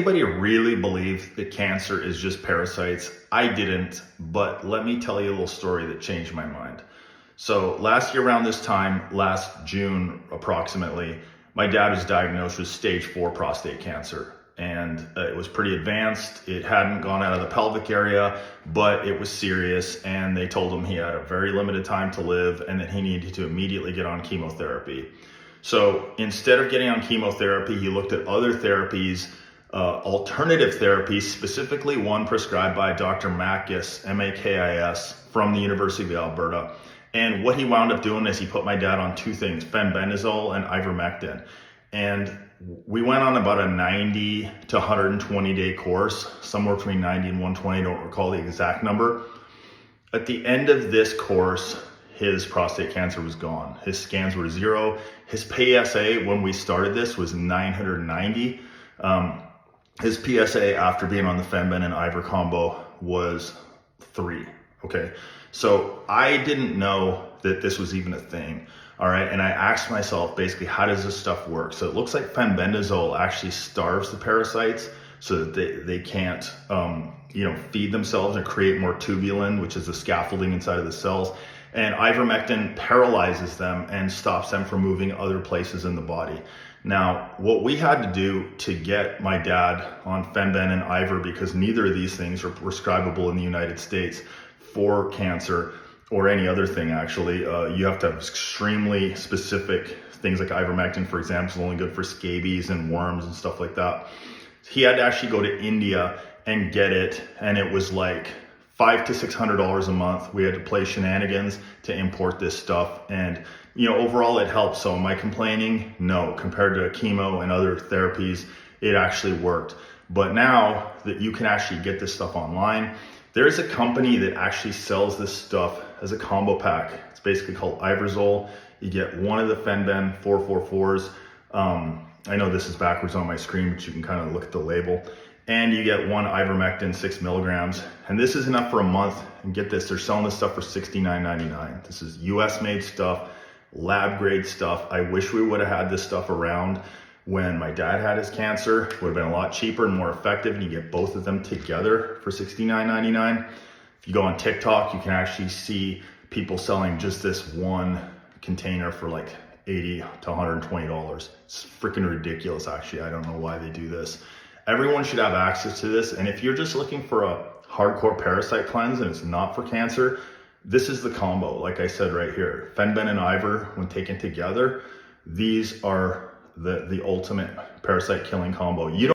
anybody really believe that cancer is just parasites? I didn't, but let me tell you a little story that changed my mind. So last year around this time, last June approximately, my dad was diagnosed with stage 4 prostate cancer. And it was pretty advanced. It hadn't gone out of the pelvic area, but it was serious. And they told him he had a very limited time to live and that he needed to immediately get on chemotherapy. So instead of getting on chemotherapy, he looked at other therapies, alternative therapies, specifically one prescribed by Dr. Makis, M-A-K-I-S, from the University of Alberta. And what he wound up doing is he put my dad on two things, fenbendazole and ivermectin. And we went on about a 90 to 120 day course, somewhere between 90 and 120, I don't recall the exact number. At the end of this course, his prostate cancer was gone. His scans were 0. His PSA when we started this was 990. His PSA after being on the Fenben and Ivor combo was 3. Okay, so I didn't know that this was even a thing. All right, and I asked myself basically, how does this stuff work? So it looks like fenbendazole actually starves the parasites so that they can't, feed themselves and create more tubulin, which is the scaffolding inside of the cells. And ivermectin paralyzes them and stops them from moving other places in the body. Now, what we had to do to get my dad on Fenben and Ivor, because neither of these things are prescribable in the United States for cancer or any other thing actually, you have to have extremely specific things like ivermectin, for example, is only good for scabies and worms and stuff like that. He had to actually go to India and get it, and it was like $500 to $600 a month. We had to play shenanigans to import this stuff, and overall it helped. So am I complaining? No. Compared to chemo and other therapies, it actually worked. But now that you can actually get this stuff online, there's a company that actually sells this stuff as a combo pack. It's basically called Iverzole. You get one of the Fenben 444s. I know this is backwards on my screen, but you can kind of look at the label. And you get one ivermectin, 6 milligrams. And this is enough for a month. And get this, they're selling this stuff for $69.99. This is US made stuff, lab grade stuff. I wish we would have had this stuff around when my dad had his cancer. It would have been a lot cheaper and more effective, and you get both of them together for $69.99. If you go on TikTok, you can actually see people selling just this one container for like $80 to $120. It's freaking ridiculous, actually. I don't know why they do this. Everyone should have access to this, and if you're just looking for a hardcore parasite cleanse and it's not for cancer, this is the combo. Like I said right here, Fenben and Ivor, when taken together, these are the ultimate parasite killing combo. You don't